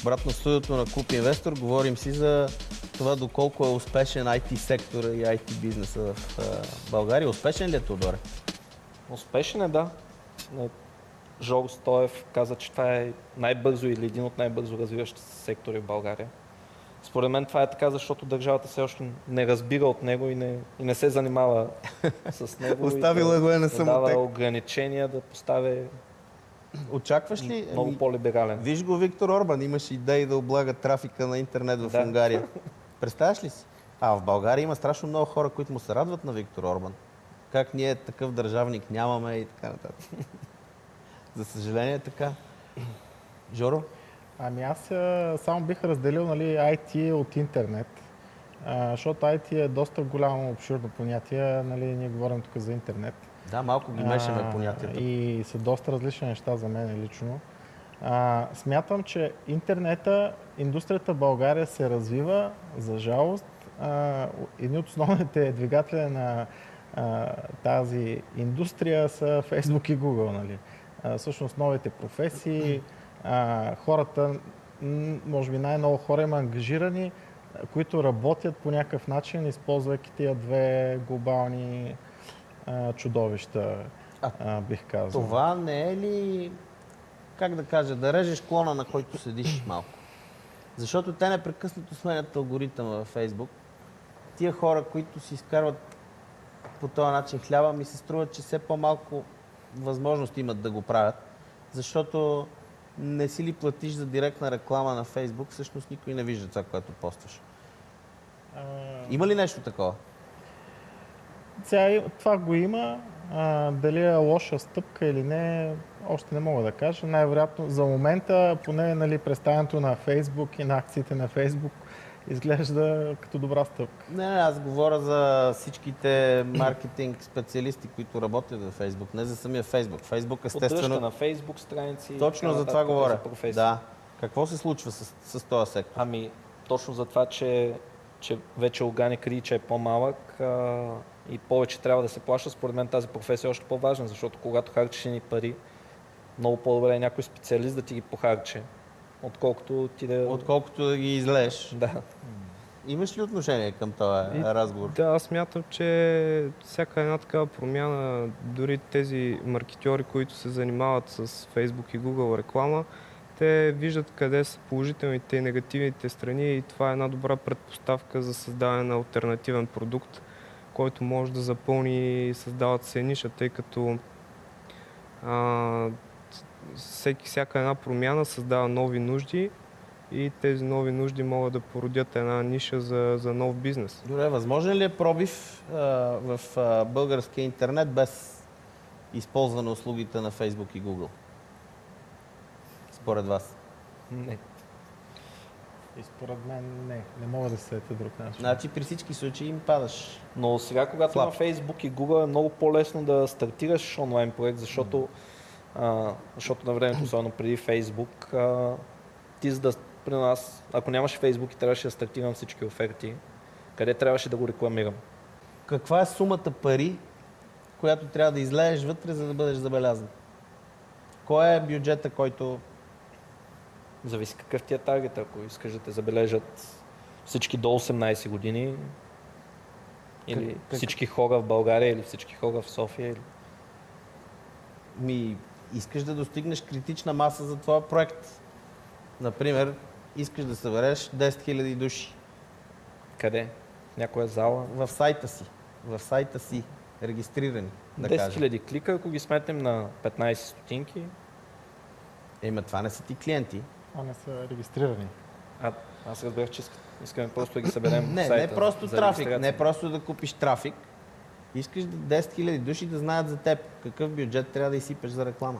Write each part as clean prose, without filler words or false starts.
Обратно в студиото на Клуб Инвестор говорим си за това доколко е успешен IT сектора и IT бизнеса в България. Успешен ли е, Тодоре? Успешен е, да. Жоро Стоев каза, че това е най-бързо или един от най-бързо развиващите се сектори в България. Според мен това е така, защото държавата все още не разбира от него и не се занимава с него. Оставила го е на самотек. Да дава ограничения, да поставя Очакваш ли? много по-либерален. Виж го Виктор Орбан, имаш идеи да облага трафика на интернет в Унгария. Представяш ли си? А в България има страшно много хора, които му се радват на Виктор Орбан. Как ние такъв държавник нямаме и така нататък. За съжаление така. Жоро? Ами аз само бих разделил, нали, IT от интернет, защото IT е доста голямо обширно понятие, нали, ние говорим тук за интернет. Да, малко ги мешаме понятията. И са доста различни неща за мен лично. Смятам, че интернета, индустрията в България се развива, за жалост. Едни от основните двигатели на тази индустрия са Facebook и Google. Нали. Всъщност новите професии, хората, може би най-много хора има ангажирани, които работят по някакъв начин, използвайки тия две глобални чудовища, бих казал. Това не е ли, как да кажа, да режеш клона, на който седиш малко? Защото те непрекъснато сменят алгоритъма във Фейсбук. Тия хора, които си изкарват по този начин хляба, ми се струват, че все по-малко възможности имат да го правят. Защото не си ли платиш за директна реклама на Фейсбук, всъщност никой не вижда това, което постваш. Има ли нещо такова? Това го има. Дали е лоша стъпка или не, още не мога да кажа. Най-вероятно за момента, поне, нали, представянето на Фейсбук и на акциите на Фейсбук изглежда като добра стъпка. Не, аз говоря за всичките маркетинг специалисти, които работят във Фейсбук, не за самия Фейсбук. Фейсбук естествено... Поддръжка на Фейсбук страници... Точно за това говоря. Да. Какво се случва с този сектор? Ами, точно за това, че вече органик рич е по-малък и повече трябва да се плаща. Според мен тази професия е още по-важна, защото когато харчиш ни пари, много по-добре е някой специалист да ти ги похарчи, отколкото да ги излееш. Да. Имаш ли отношение към този разговор? Да, аз смятам, че всяка една такава промяна, дори тези маркетьори, които се занимават с Facebook и Google реклама, те виждат къде са положителните и негативните страни и това е една добра предпоставка за създаване на алтернативен продукт, който може да запълни и създават се ниша, тъй като всяка една промяна създава нови нужди и тези нови нужди могат да породят една ниша за нов бизнес. Добре, възможен ли е пробив в българския интернет без използване на услугите на Facebook и Google? Според вас? Не. И според мен не мога да се сетя друг начин. Значи при всички случаи им падаш. Но сега, когато има Facebook и Google, е много по-лесно да стартираш онлайн проект, защото на времето, особено преди Facebook, ти за да, при нас, ако нямаш Facebook и трябваше да стартирам всички оферти, къде трябваше да го рекламирам? Каква е сумата пари, която трябва да излееш вътре, за да бъдеш забелязан? Кой е бюджета, който... Зависи какъв ти е таргет. Ако искаш да те забележат всички до 18 години, или всички хора в България, или всички хора в София. Искаш да достигнеш критична маса за твоя проект. Например, искаш да събереш 10 000 души. Къде? В някоя зала? В сайта си. В сайта си. Регистрирани. 10 000 клика, ако ги сметнем на 15 стотинки. Това не са ти клиенти. А не са регистрирани. Аз разбрах, че искаме просто да ги съберем в сайта. Не просто трафик, не просто да купиш трафик. Искаш 10 000 души да знаят за теб какъв бюджет трябва да изсипеш за реклама.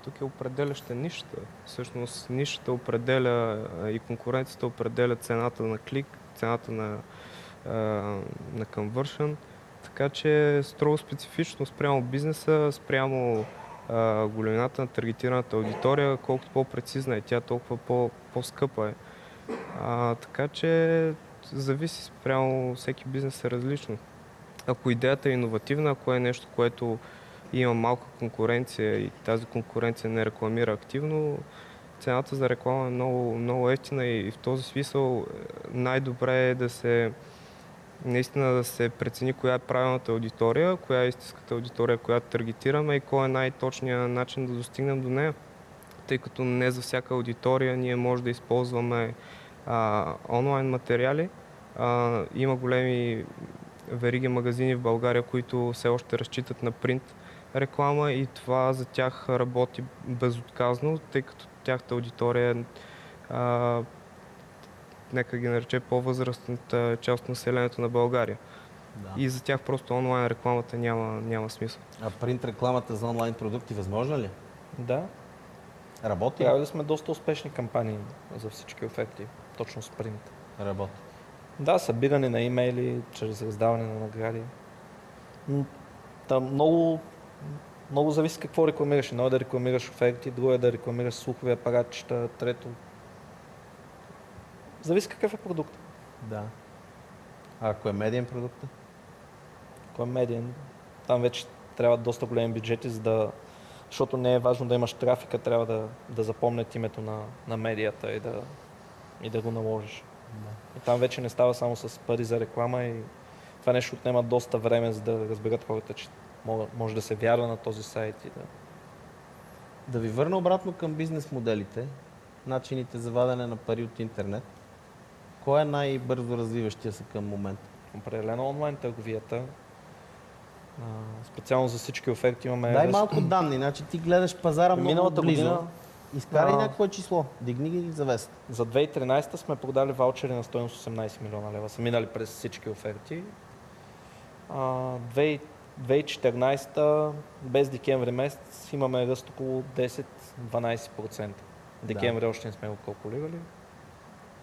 Тук е определяща нишата. Всъщност нишата определя и конкуренцията определя цената на клик, цената на conversion. Така че строго специфично спрямо бизнеса, спрямо големината на таргетираната аудитория, колкото по-прецизна е тя, толкова по-скъпа е. Така че зависи спрямо всеки бизнес е различно. Ако идеята е иновативна, ако е нещо, което има малка конкуренция и тази конкуренция не рекламира активно, цената за реклама е много, много ефтина и в този смисъл най-добре е наистина да се прецени коя е правилната аудитория, коя е истинската аудитория, която таргетираме и кой е най-точният начин да достигнем до нея. Тъй като не за всяка аудитория ние може да използваме онлайн материали. Има големи вериги магазини в България, които все още разчитат на принт реклама и това за тях работи безотказно, тъй като тяхната аудитория е, нека ги нарече по-възрастната част от населението на България. Да. И за тях просто онлайн рекламата няма смисъл. А принт рекламата за онлайн продукти възможна ли? Да, Работи? правили сме доста успешни кампании за всички оферти, точно с принт. Работи. Да, събиране на имейли, чрез раздаване на награди. Там много зависи какво рекламираш. Едно е да рекламираш оферти, друго е да рекламираш слухови апаратчета, трето. Зависи какъв е продукт. Да. А ако е медиен продукт? Ако е медиен, там вече трябва доста големи бюджети, защото не е важно да имаш трафика, трябва да запомнят името на медията и да го наложиш. Да. И там вече не става само с пари за реклама и това нещо отнема доста време, за да разберат хората, че може да се вярва на този сайт и да... Да ви върна обратно към бизнес моделите, начините за вадене на пари от интернет. Кой е най-бързо развиващия се към момента? Определено онлайн търговията. Специално за всички оферти имаме... Дай малко данни, значи ти гледаш пазара много Миналата близо. година Изкарай някакво число, дигни ги за вест. за 2013 сме продали ваучери на стойност 18 милиона лева. Са минали през всички оферти. 2014 без декември месец имаме ръст около 10-12%. Декември още не сме го калкулирали.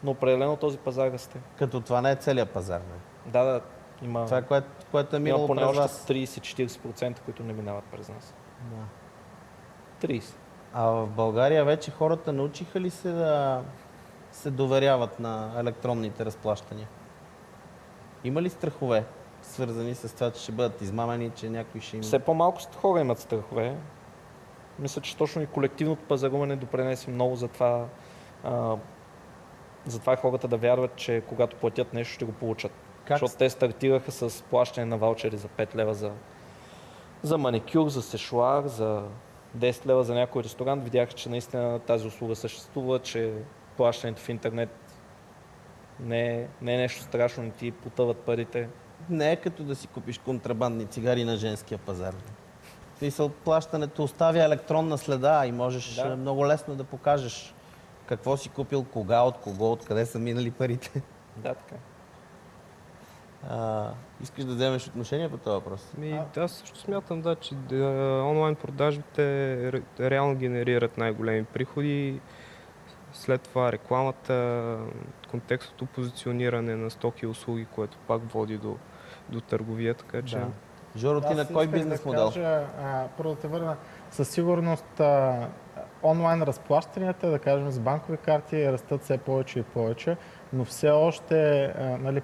Но определено този пазар расте. Като това не е целият пазар, не? Да, има, Това е което е има минало поне през още вас. 30-40%, които не минават през нас. Да. 30. А в България вече хората научиха ли се да се доверяват на електронните разплащания? Има ли страхове, свързани с това, че ще бъдат измамени, че някой ще им... Все по-малко хора имат страхове. Мисля, че точно и колективното пазаруване допринесе много за това хората да вярват, че когато платят нещо, ще го получат. Как? Защото те стартираха с плащане на ваучери за 5 лева за маникюр, за сешуар, за 10 лева за някой ресторант. Видяха, че наистина тази услуга съществува, че плащането в интернет не е нещо страшно, не ти потъват парите. Не е като да си купиш контрабандни цигари на женския пазар. Плащането оставя електронна следа и можеш много лесно да покажеш какво си купил, кога, от кого, откъде са минали парите. Да, така. Искаш да вземеш отношение по този въпрос? Аз също смятам, че онлайн продажбите реално генерират най-големи приходи. След това рекламата, контекстното позициониране на стоки и услуги, което пак води до търговия, така че... Да. Жоро, ти на кой бизнес модел? Първо да те върна. Със сигурност онлайн разплащанията, да кажем с банкови карти, растат все повече и повече, но все още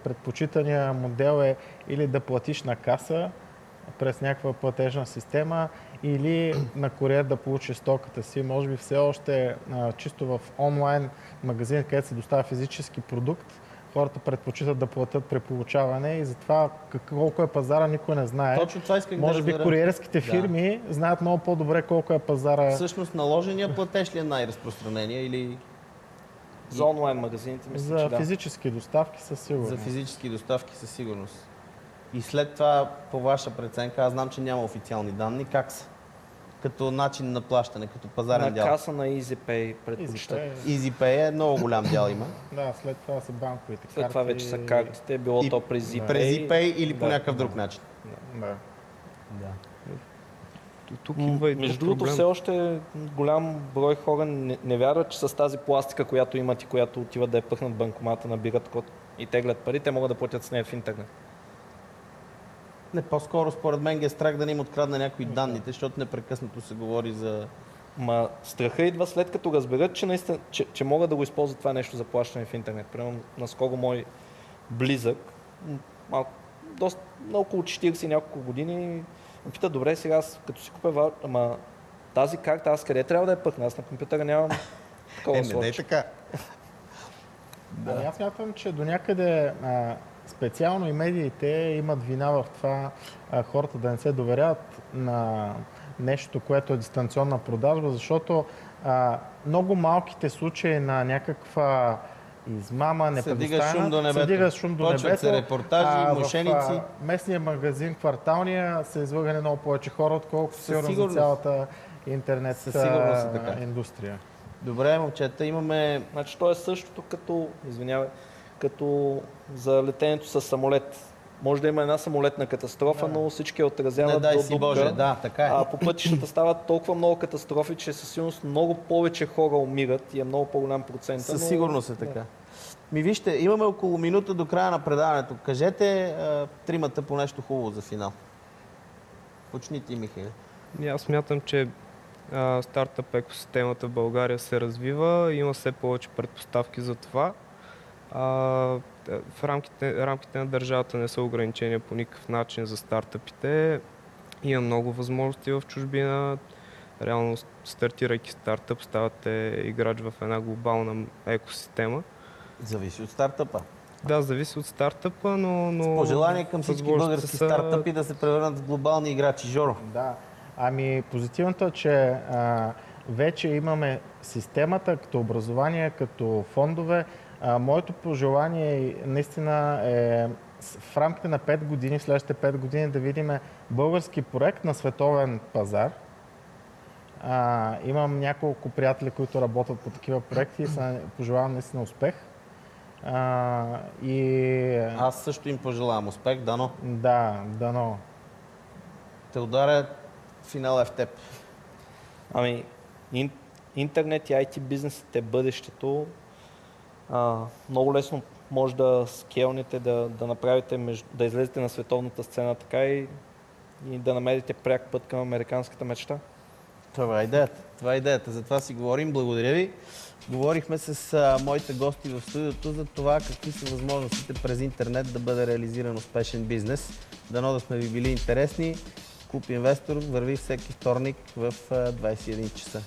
предпочитания модел е или да платиш на каса през някаква платежна система, или на куриер да получиш стоката си. Може би все още чисто в онлайн магазин, където се доставя физически продукт, хората предпочитат да платят при получаване и затова колко е пазара никой не знае. Точно това исках да Може би разбера. куриерските фирми знаят много по-добре колко е пазара. Всъщност наложения платеж ли е най-разпространение или... За онлайн магазините мисля, че За да. физически доставки със сигурност. За физически доставки със сигурност. И след това, по ваша преценка, аз знам, че няма официални данни, как са? Като начин на плащане, като пазарен На дял. каса на EasyPay предпочитат. EasyPay е много голям дял има. Да, след това са банковите карти. След това вече са картите, било И то през EasyPay. През EasyPay или по Да. някакъв друг начин. Да. Тук идва и друг Между другото, проблем. все още голям брой хора не вярват, че с тази пластика, която имат и която отиват да я пъхнат в банкомата, набират код и теглят пари, те могат да платят с нея в интернет. Не, по-скоро според мен ги е страх да не им открадне някои данните, защото непрекъснато се говори за... Страха идва след като разберат, че наистина, че могат да го използват това нещо за плащане в интернет. Примерно, наскоро мой близък, на около 40 и няколко години, ме пита, добре, сега аз като си купя тази карта, аз къде трябва да я пъхна? Аз на компютъра нямам Такова Не дай словче. така. Ами аз смятам, че до някъде специално и медиите имат вина в това хората да не се доверяват на нещо, което е дистанционна продажба, защото много малките случаи на някаква измама, Се дига шум до небето. се дига шум до Почват небето. се репортажи, мошеници. В местния магазин, кварталния, са излъгани много повече хора, отколкото сигурно за сигурност. цялата интернет Със сигурност е така. индустрия. Добре, момчета, имаме... Значи то е същото като, извинявай, като за летенето с самолет. Може да има една самолетна катастрофа, но всички я отразяват Не дай до си дупка. Боже, да, така е. А по пътищата стават толкова много катастрофи, че със сигурност много повече хора умират и е много по-голям процент. Със сигурност е така. Ми вижте, имаме около минута до края на предаването. Кажете тримата по нещо хубаво за финал. Почните, Михаил. И аз смятам, че стартъп екосистемата в България се развива, има все повече предпоставки за това. В рамките на държавата не са ограничения по никакъв начин за стартъпите. Има много възможности в чужбина. Реално, стартирайки стартъп, ставате играч в една глобална екосистема. Зависи от стартъпа. Да, зависи от стартъпа, но Пожелание към всички възможностите български са- стартъпи да се превърнат в глобални играчи. Жоро. Да, ами позитивното е, че вече имаме системата като образование, като фондове. Моето пожелание наистина е в рамките на 5 години, в следващите 5 години да видим български проект на световен пазар. Имам няколко приятели, които работят по такива проекти и пожелавам наистина успех. Аз също им пожелавам успех, дано. Да, дано. Теодоре, финал е в теб. Ами, интернет и IT бизнесът е бъдещето. Много лесно може да скелнете, да направите, да излезете на световната сцена така и да намерите пряк път към американската мечта. Това е идеята. Това е идеята. За това си говорим. Благодаря ви. Говорихме с моите гости в студиото за това какви са възможностите през интернет да бъде реализиран успешен бизнес. Дано да сме ви били интересни. Клуб Инвестор върви всеки вторник в 21 часа.